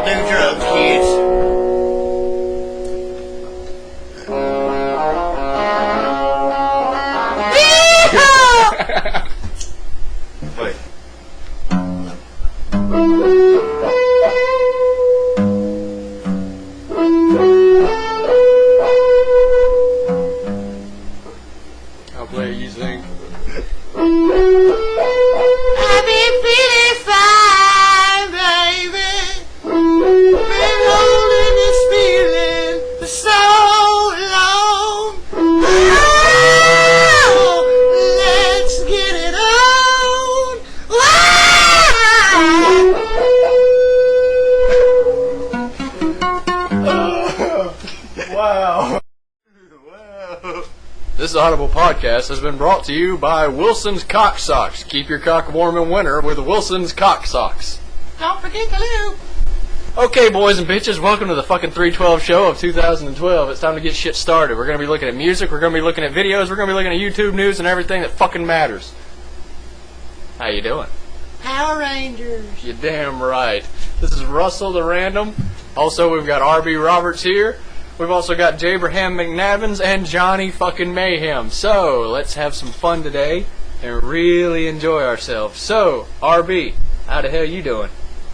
do drugs, kids. Wait. I'll play you sing. I've been feeling fine, baby. Been holding this feeling for so long. Oh, let's get it on. Wow. Wow. This Audible podcast has been brought to you by Wilson's Cock Socks. Keep your cock warm in winter with Wilson's Cock Socks. Don't forget to lube. Okay, boys and bitches, welcome to the fucking 312 show of 2012. It's time to get shit started. We're going to be looking at music, we're going to be looking at videos, we're going to be looking at YouTube news and everything that fucking matters. How you doing? Power Rangers. You damn right. This is Russell the Random. Also, we've got RB Roberts here. We've also got Jabraham McNavins and Johnny fucking Mayhem. So, let's have some fun today and really enjoy ourselves. So, RB, how the hell you doing?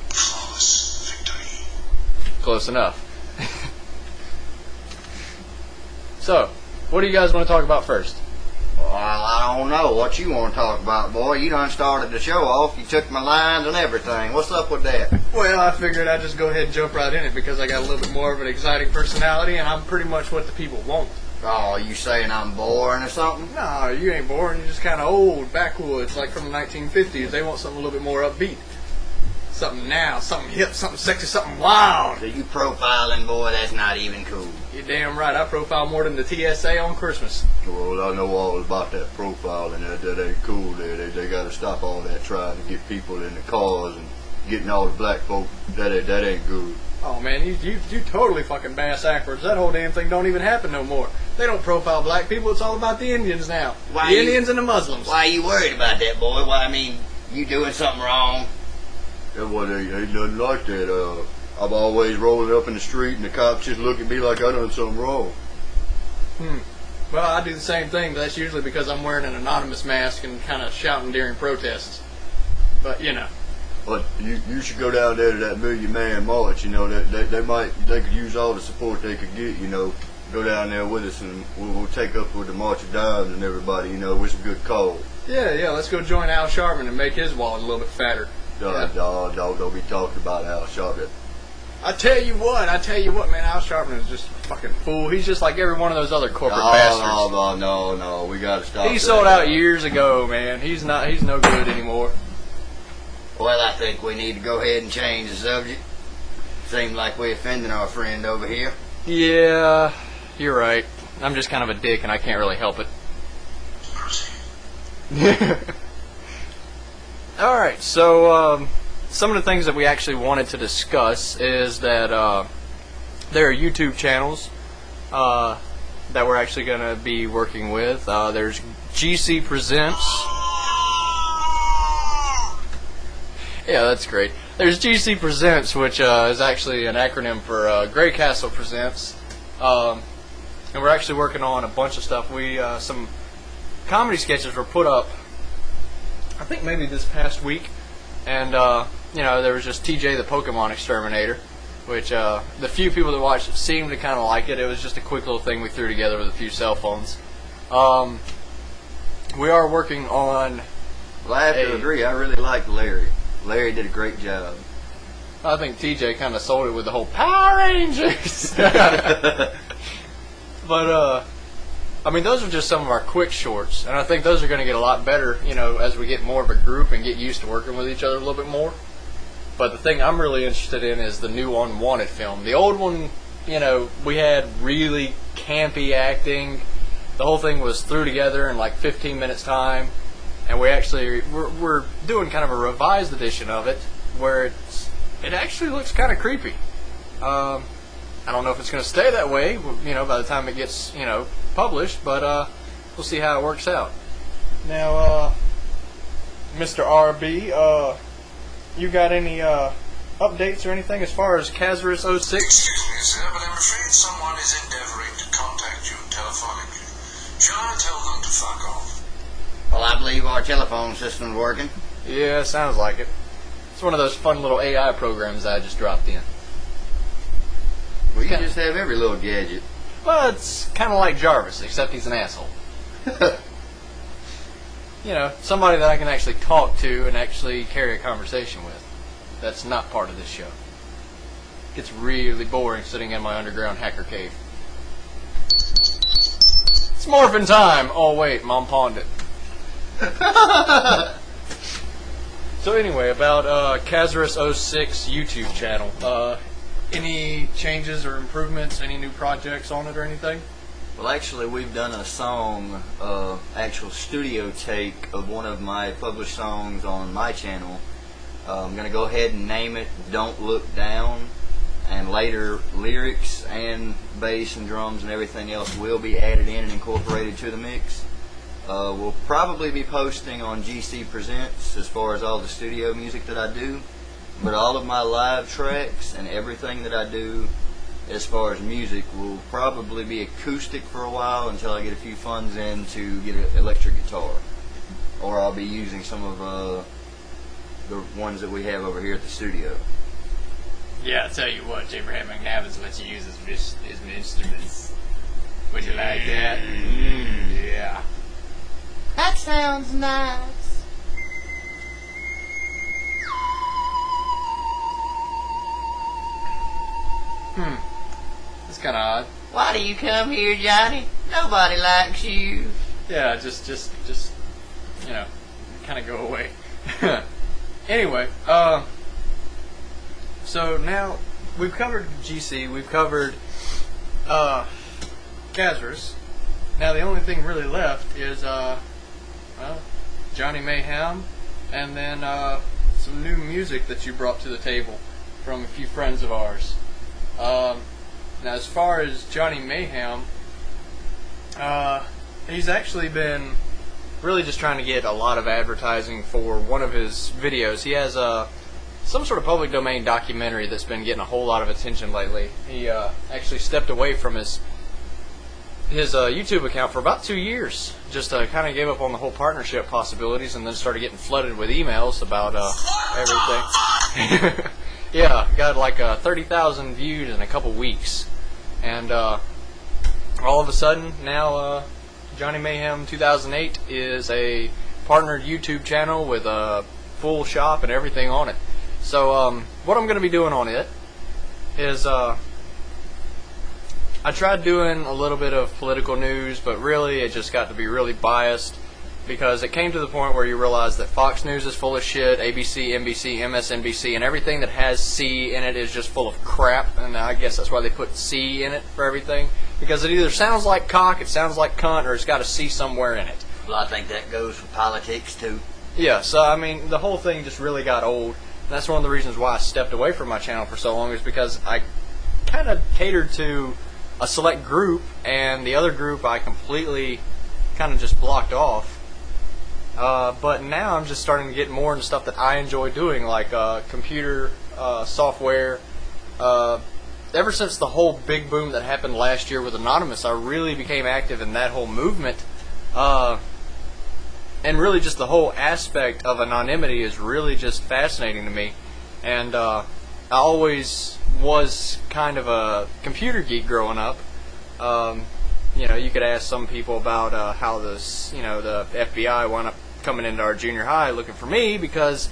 Flawless victory. Close enough. So, what do you guys want to talk about first? Well, I don't know what you want to talk about, boy. You done started the show off. You took my lines and everything. What's up with that? Well, I figured I'd just go ahead and jump right in it because I got a little bit more of an exciting personality and I'm pretty much what the people want. Oh, you saying I'm boring or something? No, you ain't boring. You're just kind of old, backwoods, like from the 1950s. They want something a little bit more upbeat. Something now, something hip, something sexy, something wild. So you profiling, boy, that's not even cool. You're damn right. I profile more than the TSA on Christmas. Well, I know all about that profiling. That ain't cool. They got to stop all that trying to get people in the cars and getting all the black folk. That ain't good. Oh, man, you totally fucking bass backwards. That whole damn thing don't even happen no more. They don't profile black people. It's all about the Indians now. The Indians and the Muslims. Why are you worried about that, boy? Why, I mean, you doing something wrong? Yeah, well, ain't nothing like that. I'm always rolling up in the street and the cops just look at me like I done something wrong. Well, I do the same thing, but that's usually because I'm wearing an anonymous mask and kind of shouting during protests. But, you know. But you should go down there to that Million Man March. You know, they could use all the support they could get. You know, go down there with us and we'll take up with the March of Dimes and everybody. You know, it's a good call. Yeah, let's go join Al Sharpton and make his wallet a little bit fatter. Don't be talking about Al Sharpton. I tell you what, man, Al Sharpton is just a fucking fool. He's just like every one of those other corporate bastards. No, we gotta stop. He sold out years ago, man. He's no good anymore. Well, I think we need to go ahead and change the subject. Seems like we're offending our friend over here. Yeah, you're right. I'm just kind of a dick and I can't really help it. Alright, so some of the things that we actually wanted to discuss is that there are YouTube channels that we're actually going to be working with. There's GC Presents. Yeah, that's great. There's GC Presents, which is actually an acronym for Grey Castle Presents. And we're actually working on a bunch of stuff. Some comedy sketches were put up, I think maybe this past week, and there was just TJ the Pokemon Exterminator, which the few people that watched it seemed to kind of like it. It was just a quick little thing we threw together with a few cell phones. We are working on... Well, I have to agree. I really liked Larry. Larry did a great job. I think TJ kind of sold it with the whole Power Rangers. But I mean, those are just some of our quick shorts, and I think those are going to get a lot better, as we get more of a group and get used to working with each other a little bit more. But the thing I'm really interested in is the new Unwanted film. The old one, we had really campy acting. The whole thing was threw together in like 15 minutes time, and we're doing kind of a revised edition of it where it actually looks kind of creepy. I don't know if it's going to stay that way, by the time it gets, published, but we'll see how it works out. Now, Mr. RB, you got any updates or anything as far as Kazarus 06? Excuse me, sir, but I'm afraid someone is endeavoring to contact you telephonically. Shall I tell them to fuck off? Well, I believe our telephone system's working. Yeah, sounds like it. It's one of those fun little AI programs I just dropped in. Well, you just have every little gadget. Well, it's kind of like Jarvis, except he's an asshole. You know, somebody that I can actually talk to and actually carry a conversation with. That's not part of this show. It gets really boring sitting in my underground hacker cave. It's morphin' time! Oh wait, Mom pawned it. So anyway, about Kazarus 06 YouTube channel. Any changes or improvements? Any new projects on it or anything? Well, actually, we've done a song, actual studio take of one of my published songs on my channel. I'm going to go ahead and name it Don't Look Down, and later lyrics and bass and drums and everything else will be added in and incorporated to the mix. We'll probably be posting on GC Presents as far as all the studio music that I do, but all of my live tracks and everything that I do as far as music will probably be acoustic for a while until I get a few funds in to get an electric guitar. Or I'll be using some of the ones that we have over here at the studio. Yeah, I'll tell you what, Abraham McNabbins lets you use his instruments. Would you like that? Yeah. That sounds nice. It's kind of odd. Why do you come here, Johnny? Nobody likes you. Yeah, just you know, kind of go away. Anyway, so now we've covered GC, we've covered Kazarus. Now the only thing really left is well, Johnny Mayhem, and then some new music that you brought to the table from a few friends of ours. Now, as far as Johnny Mayhem, he's actually been really just trying to get a lot of advertising for one of his videos. He has some sort of public domain documentary that's been getting a whole lot of attention lately. He actually stepped away from his YouTube account for about 2 years. Just kind of gave up on the whole partnership possibilities and then started getting flooded with emails about everything. Yeah, got like 30,000 views in a couple weeks. And all of a sudden, now Johnny Mayhem 2008 is a partnered YouTube channel with a full shop and everything on it. So what I'm going to be doing on it is I tried doing a little bit of political news, but really it just got to be really biased because it came to the point where you realize that Fox News is full of shit, ABC, NBC, MSNBC, and everything that has C in it is just full of crap, and I guess that's why they put C in it for everything, because it either sounds like cock, it sounds like cunt, or it's got a C somewhere in it. Well, I think that goes for politics, too. Yeah, so, I mean, the whole thing just really got old. That's one of the reasons why I stepped away from my channel for so long, is because I kind of catered to a select group, and the other group I completely kind of just blocked off. But now I'm just starting to get more into stuff that I enjoy doing, like computer software. Ever since the whole big boom that happened last year with Anonymous, I really became active in that whole movement. And really just the whole aspect of anonymity is really just fascinating to me. And I always was kind of a computer geek growing up. You know, you could ask some people about how this, you know, the FBI wound up coming into our junior high looking for me because,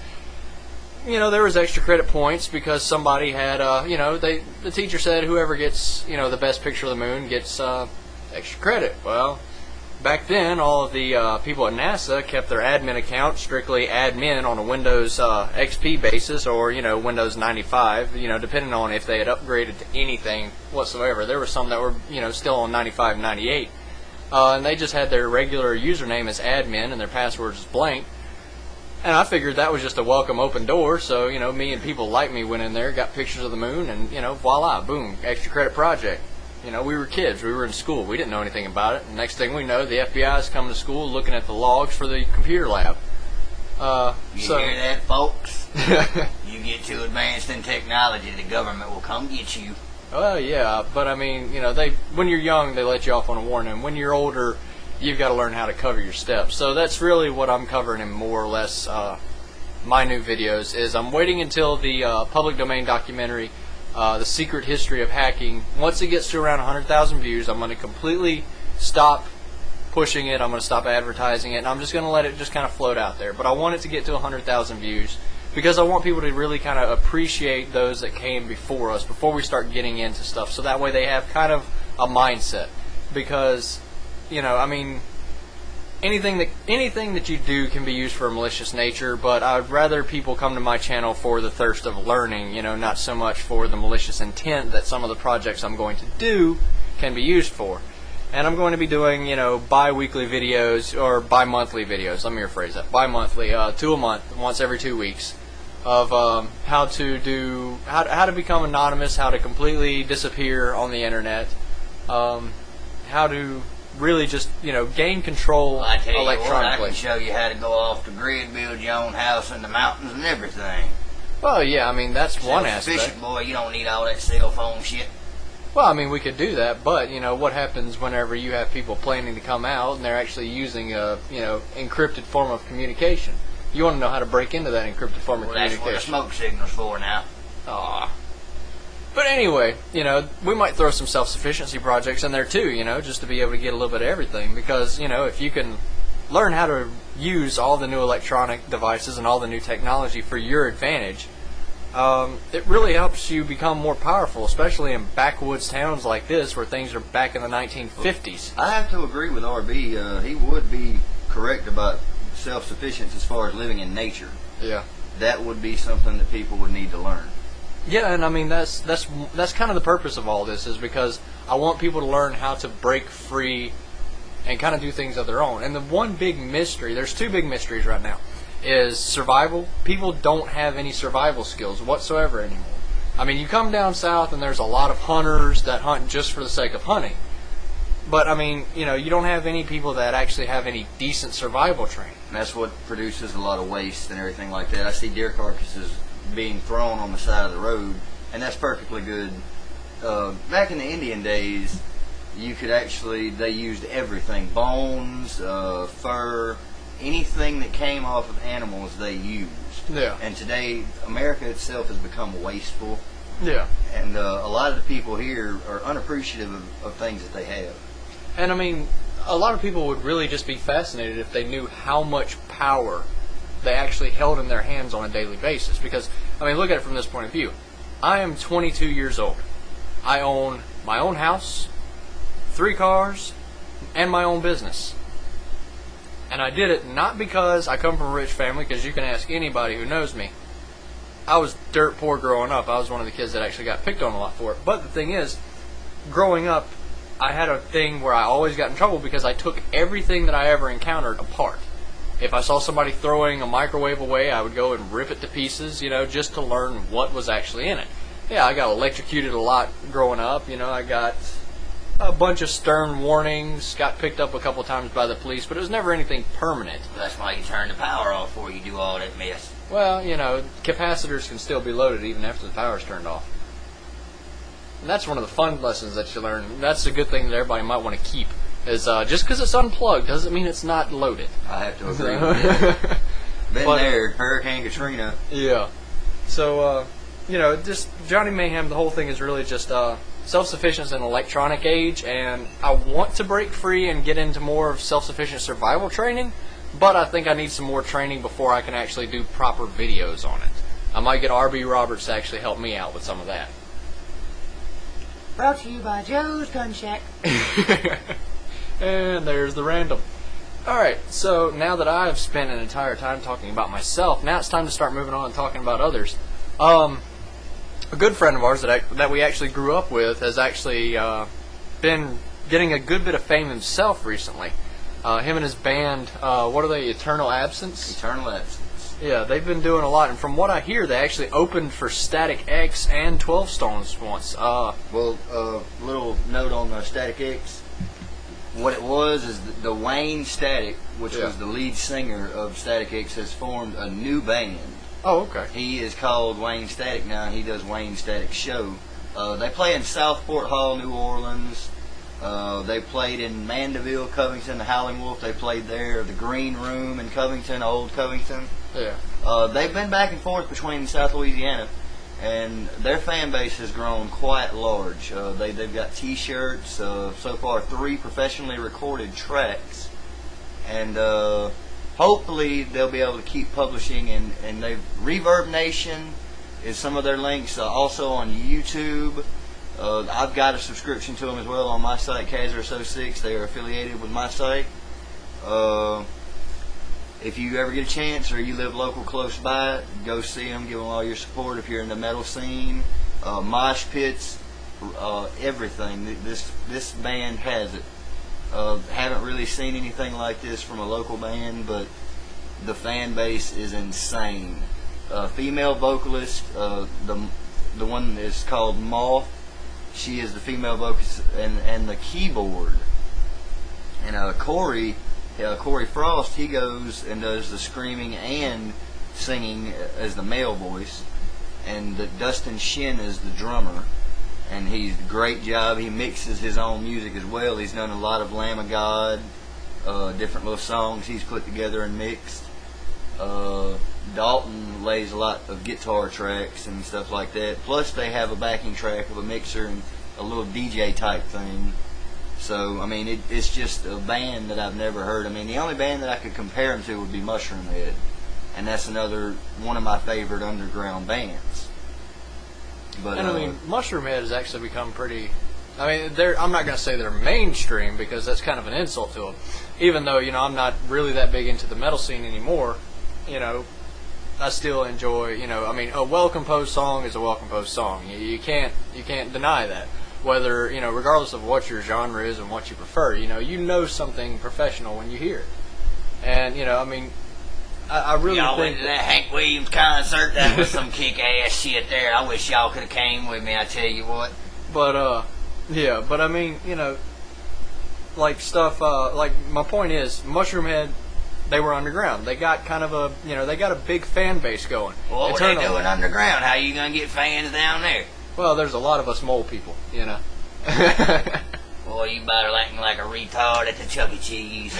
you know, there was extra credit points because somebody had, you know, the teacher said whoever gets, you know, the best picture of the moon gets extra credit. Well, back then, all of the people at NASA kept their admin account strictly admin on a Windows XP basis or, you know, Windows 95, you know, depending on if they had upgraded to anything whatsoever. There were some that were, you know, still on 95 and 98. And they just had their regular username as admin and their passwords as blank. And I figured that was just a welcome open door, so, you know, me and people like me went in there, got pictures of the moon, and, you know, voila, boom, extra credit project. You know, we were kids, we were in school, we didn't know anything about it. And next thing we know, the FBI is coming to school looking at the logs for the computer lab. You hear that, folks? You get too advanced in technology, the government will come get you. Well, yeah, but I mean, when you're young, they let you off on a warning. When you're older, you've got to learn how to cover your steps. So that's really what I'm covering in more or less my new videos. Is I'm waiting until the public domain documentary, The Secret History of Hacking. Once it gets to around 100,000 views, I'm going to completely stop pushing it. I'm going to stop advertising it, and I'm just going to let it just kind of float out there. But I want it to get to 100,000 views because I want people to really kind of appreciate those that came before us, before we start getting into stuff, so that way they have kind of a mindset. Because, anything that you do can be used for a malicious nature, but I would rather people come to my channel for the thirst of learning, not so much for the malicious intent that some of the projects I'm going to do can be used for. And I'm going to be doing, bi-weekly videos, or bi-monthly videos, let me rephrase that, bi-monthly, 2 a month, once every 2 weeks, of how to become anonymous, how to completely disappear on the internet, how to really just, gain control Well, I tell you electronically. what, I can show you how to go off the grid, build your own house in the mountains and everything. Well, yeah, that's one aspect. Self-sufficient, boy, you don't need all that cell phone shit. Well, we could do that, but, what happens whenever you have people planning to come out and they're actually using a, encrypted form of communication? You want to know how to break into that encrypted form of Well, that's what the communication. smoke signal's for now. Aw. But anyway, we might throw some self-sufficiency projects in there too, just to be able to get a little bit of everything. Because, if you can learn how to use all the new electronic devices and all the new technology for your advantage, it really helps you become more powerful, especially in backwoods towns like this where things are back in the 1950s. I have to agree with RB. He would be correct about self-sufficiency as far as living in nature. Yeah. That would be something that people would need to learn. Yeah, and that's kind of the purpose of all this, is because I want people to learn how to break free and kind of do things of their own. And the one big mystery, there's two big mysteries right now, is survival. People don't have any survival skills whatsoever anymore. You come down south and there's a lot of hunters that hunt just for the sake of hunting. But, you don't have any people that actually have any decent survival training. And that's what produces a lot of waste and everything like that. I see deer carcasses being thrown on the side of the road, and that's perfectly good. Back in the Indian days, they used everything. Bones, fur, anything that came off of animals they used. Yeah. And today, America itself has become wasteful. Yeah. And a lot of the people here are unappreciative of things that they have. And a lot of people would really just be fascinated if they knew how much power they actually held in their hands on a daily basis. Because, look at it from this point of view. I am 22 years old. I own my own house, 3 cars, and my own business. And I did it not because I come from a rich family, because you can ask anybody who knows me. I was dirt poor growing up. I was one of the kids that actually got picked on a lot for it. But the thing is, growing up, I had a thing where I always got in trouble because I took everything that I ever encountered apart. If I saw somebody throwing a microwave away, I would go and rip it to pieces, just to learn what was actually in it. Yeah, I got electrocuted a lot growing up. I got a bunch of stern warnings, got picked up a couple times by the police, but it was never anything permanent. That's why you turn the power off before you do all that mess. Well, capacitors can still be loaded even after the power's turned off. And that's one of the fun lessons that you learn. That's a good thing that everybody might want to keep. Is just because it's unplugged doesn't mean it's not loaded. I have to agree with that. Been there, Hurricane Katrina. Yeah. So, just Johnny Mayhem, the whole thing is really just self-sufficiency in an electronic age, and I want to break free and get into more of self-sufficient survival training, but I think I need some more training before I can actually do proper videos on it. I might get RB Roberts to actually help me out with some of that. Brought to you by Joe's Gun Shack. And there's the random. Alright, so now that I've spent an entire time talking about myself, now it's time to start moving on and talking about others. A good friend of ours that we actually grew up with has actually been getting a good bit of fame himself recently. Him and his band, what are they, Eternal Absence? Eternal Absence. Yeah, they've been doing a lot, and from what I hear, they actually opened for Static X and 12 Stones once. Little note on the Static X. What it was is the Wayne Static, which was the lead singer of Static X, has formed a new band Oh, okay. He is called Wayne Static now. He does Wayne Static Show. They play in Southport Hall, New Orleans. They played in Mandeville, Covington, the Howling Wolf. They played there. The Green Room in Covington, Old Covington. Yeah. They've been back and forth between South Louisiana, and their fan base has grown quite large. They've got T-shirts. So far, 3 professionally recorded tracks, and hopefully they'll be able to keep publishing. And they've Reverb Nation is some of their links. Also on YouTube. I've got a subscription to them as well on my site, Kazers06. They are affiliated with my site. If you ever get a chance or you live local close by, go see them, give them all your support if you're in the metal scene. Mosh pits, everything. This band has it. Haven't really seen anything like this from a local band, but the fan base is insane. Female vocalist, the one is called Moth. She is the female vocalist, and the keyboard. And Corey Frost, he goes and does the screaming and singing as the male voice, and Dustin Shin is the drummer, and he's a great job. He mixes his own music as well. He's done a lot of Lamb of God, different little songs he's put together and mixed. Dalton lays a lot of guitar tracks and stuff like that. Plus they have a backing track of a mixer and a little DJ type thing. So, I mean, it's just a band that I've never heard. I mean, the only band that I could compare them to would be Mushroom Head. And that's another one of my favorite underground bands. But, and I mean, Mushroom Head has actually become pretty... I mean, I'm not going to say they're mainstream because that's kind of an insult to them. Even though, I'm not really that big into the metal scene anymore, I still enjoy, a well-composed song is a well-composed song. You can't deny that. Whether, regardless of what your genre is and what you prefer, you know something professional when you hear it. And, I really y'all think... went to that Hank Williams concert. That was some kick-ass shit there. I wish y'all could have came with me, I tell you what. But, yeah, but I mean, like stuff, like my point is, Mushroom Head, they were underground. They got kind of they got a big fan base going. Well, what were they doing underground? How you going to get fans down there? Well, there's a lot of us mole people, Boy, you better acting like a retard at the Chuck E. Cheese.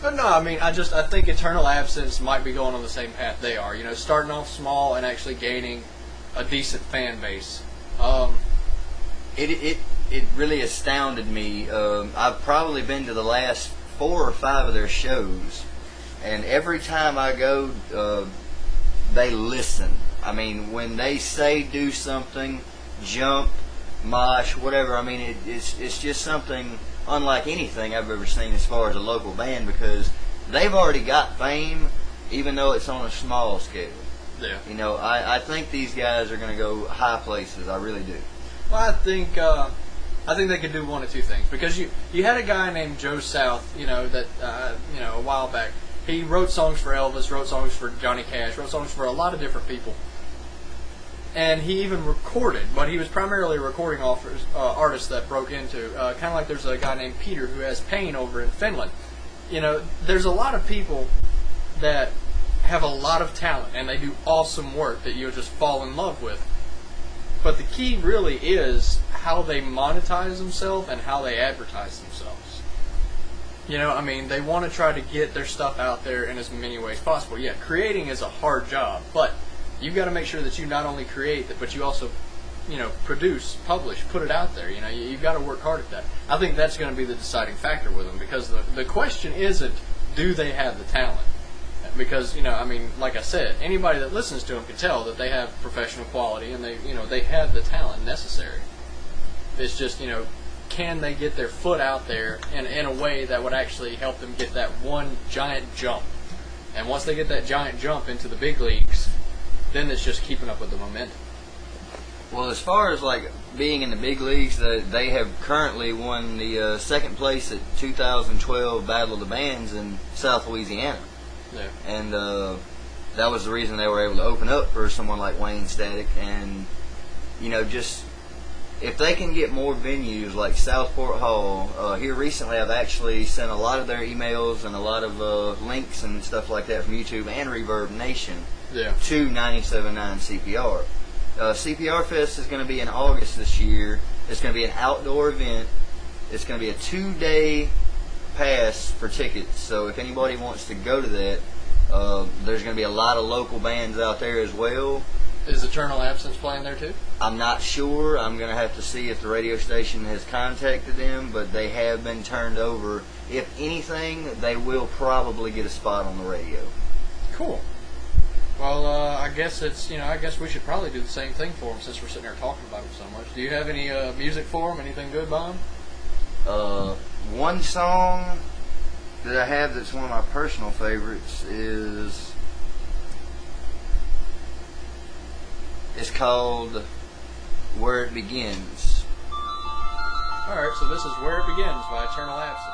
But no, I think Eternal Absence might be going on the same path they are. Starting off small and actually gaining a decent fan base. It really astounded me. I've probably been to the last 4 or 5 of their shows, and every time I go, they listen. I mean, when they say do something, jump, mosh, whatever, it's just something unlike anything I've ever seen as far as a local band, because they've already got fame, even though it's on a small scale. Yeah. I think these guys are going to go high places. I really do. Well, I think they could do one of two things, because you had a guy named Joe South, that a while back. He wrote songs for Elvis, wrote songs for Johnny Cash, wrote songs for a lot of different people. And he even recorded, but he was primarily a recording artist that broke into, kind of like there's a guy named Peter who has Pain over in Finland. There's a lot of people that have a lot of talent, and they do awesome work that you'll just fall in love with. But the key really is how they monetize themselves and how they advertise themselves. They want to try to get their stuff out there in as many ways possible. Yeah, creating is a hard job, but you've got to make sure that you not only create, but you also, produce, publish, put it out there. You've got to work hard at that. I think that's going to be the deciding factor with them, because the question isn't, do they have the talent? Because, like I said, anybody that listens to them can tell that they have professional quality and they have the talent necessary. It's just, can they get their foot out there in a way that would actually help them get that one giant jump? And once they get that giant jump into the big leagues, then it's just keeping up with the momentum. Well, as far as like being in the big leagues, they have currently won the second place at 2012 Battle of the Bands in South Louisiana. Yeah. And that was the reason they were able to open up for someone like Wayne Static. And if they can get more venues like Southport Hall, here recently I've actually sent a lot of their emails and a lot of links and stuff like that from YouTube and Reverb Nation to 97.9 CPR. CPR Fest is going to be in August this year. It's going to be an outdoor event. It's going to be a 2-day pass for tickets. So if anybody wants to go to that, there's going to be a lot of local bands out there as well. Is Eternal Absence playing there too? I'm not sure. I'm going to have to see if the radio station has contacted them, but they have been turned over. If anything, they will probably get a spot on the radio. Cool. Well, I guess I guess we should probably do the same thing for them since we're sitting here talking about them so much. Do you have any music for them? Anything good by them? One song that I have that's one of my personal favorites is it's called Where It Begins. Alright, so this is Where It Begins by Eternal Absence.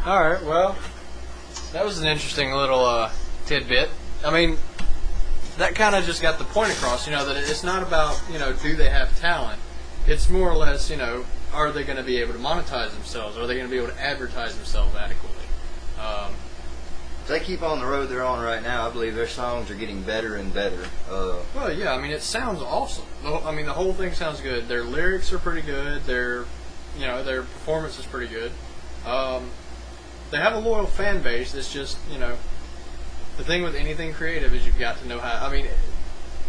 Alright, well, that was an interesting little tidbit. I mean, that kind of just got the point across, that it's not about, do they have talent? It's more or less, you know, are they going to be able to monetize themselves? Are they going to be able to advertise themselves adequately? If they keep on the road they're on right now, I believe their songs are getting better and better. Well, yeah, I mean, it sounds awesome. I mean, the whole thing sounds good. Their lyrics are pretty good. Their performance is pretty good. They have a loyal fan base. It's just, you know, the thing with anything creative is you've got to know how. I mean,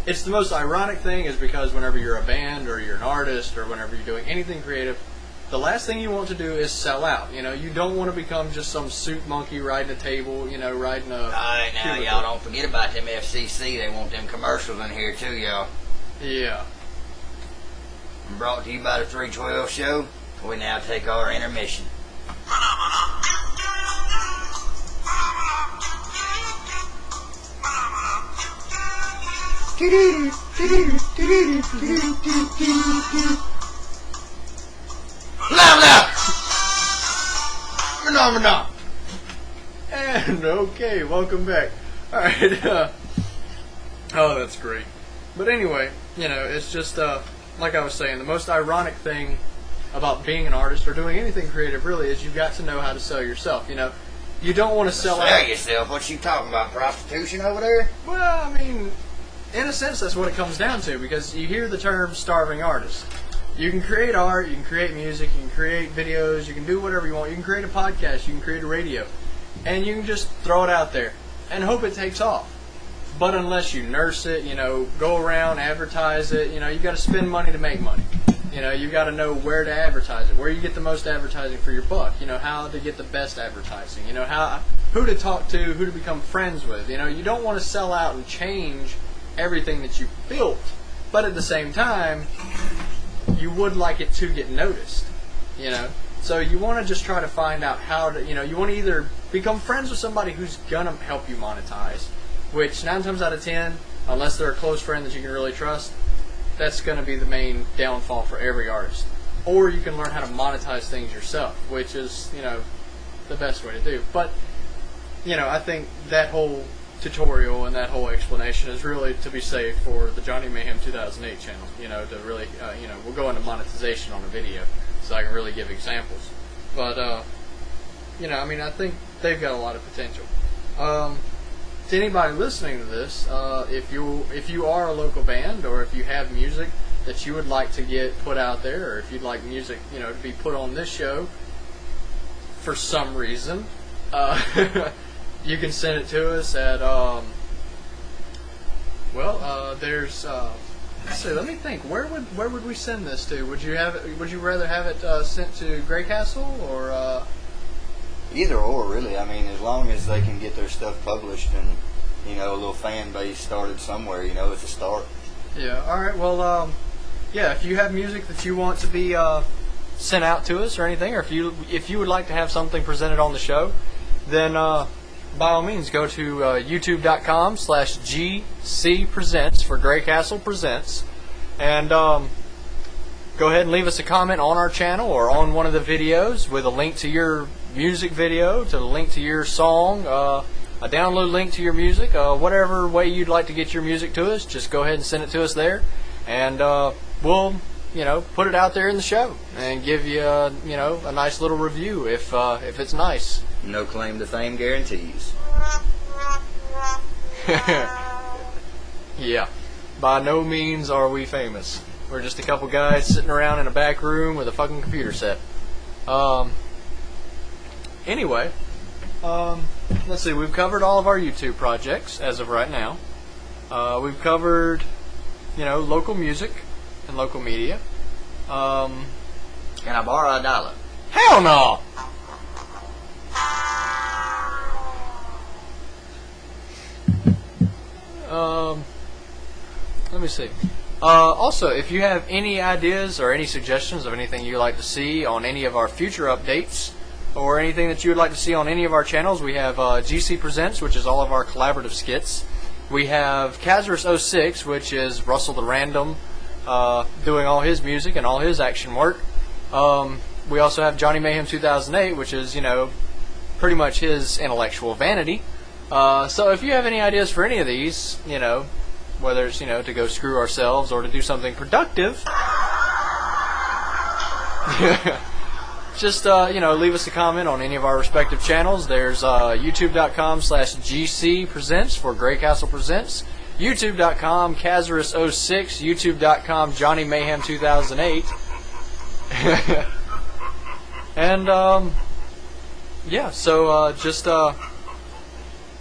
it's the most ironic thing is because whenever you're a band or you're an artist or whenever you're doing anything creative, the last thing you want to do is sell out. You know, you don't want to become just some suit monkey riding a table, you know, riding a... All right, now, cubicle. y'all don't forget about them FCC. They want them commercials in here, too, y'all. Yeah. Brought to you by the 312 show. We now take our intermission. Phenomena. And okay, welcome back. All right. Oh, that's great. But anyway, you know, it's just like I was saying, the most ironic thing about being an artist or doing anything creative really is you've got to know how to sell yourself. You know, you don't want to sell out yourself. What you talking about? Prostitution over there? Well, I mean, in a sense, that's what it comes down to because you hear the term starving artist. You can create art, you can create music, you can create videos, you can do whatever you want. You can create a podcast, you can create a radio, and you can just throw it out there and hope it takes off. But unless you nurse it, you know, go around, advertise it, you know, you got to spend money to make money. You know, you got to know where to advertise it, where you get the most advertising for your buck. You know, how to get the best advertising. You know, who to talk to, who to become friends with. You know, you don't want to sell out and change everything that you built, but at the same time, you would like it to get noticed. You know, so you want to just try to find out how to. You know, you want to either become friends with somebody who's gonna help you monetize, which 9 times out of 10, unless they're a close friend that you can really trust, that's going to be the main downfall for every artist. Or you can learn how to monetize things yourself, which is, you know, the best way to do. But, you know, I think that whole tutorial and that whole explanation is really to be saved for the Johnny Mayhem 2008 channel, you know, to really, you know, we'll go into monetization on the video so I can really give examples. But, you know, I mean, I think they've got a lot of potential. To anybody listening to this, if you are a local band or if you have music that you would like to get put out there, or if you'd like music, you know, to be put on this show for some reason, you can send it to us at there's let's see, let me think. Where would we send this to? Would you rather have it sent to Grey Castle or? Either or, really. I mean, as long as they can get their stuff published and, you know, a little fan base started somewhere, you know, it's a start. Yeah, all right. Well, yeah, if you have music that you want to be sent out to us or anything, or if you would like to have something presented on the show, then by all means go to youtube.com/GC Presents for Grey Castle Presents, and go ahead and leave us a comment on our channel or on one of the videos with a link to your music video, to the link to your song, a download link to your music, whatever way you'd like to get your music to us, just go ahead and send it to us there, and we'll, you know, put it out there in the show and give you, you know, a nice little review if it's nice. No claim to fame guarantees. Yeah, by no means are we famous. We're just a couple guys sitting around in a back room with a fucking computer set. Anyway, let's see, we've covered all of our YouTube projects as of right now. We've covered, you know, local music and local media. Can I borrow $1? Hell no! Let me see. Also, if you have any ideas or any suggestions of anything you'd like to see on any of our future updates, or anything that you would like to see on any of our channels, we have GC Presents, which is all of our collaborative skits. We have Kazarus06, which is Russell the Random, doing all his music and all his action work. We also have Johnny Mayhem 2008, which is, you know, pretty much his intellectual vanity. So if you have any ideas for any of these, you know, whether it's, you know, to go screw ourselves or to do something productive, Just, leave us a comment on any of our respective channels. There's youtube.com/GC Presents for Grey Castle Presents, youtube.com Kazarus06, youtube.com Johnny Mayhem 2008. And, just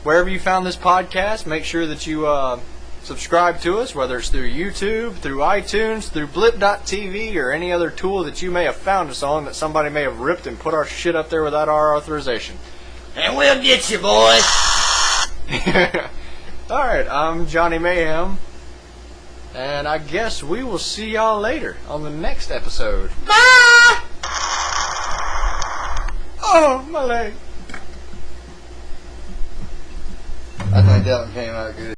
wherever you found this podcast, make sure that you subscribe to us, whether it's through YouTube, through iTunes, through blip.tv, or any other tool that you may have found us on that somebody may have ripped and put our shit up there without our authorization. And we'll get you, boys. Alright, I'm Johnny Mayhem, and I guess we will see y'all later on the next episode. Bye! Oh, my leg. I think that one came out good.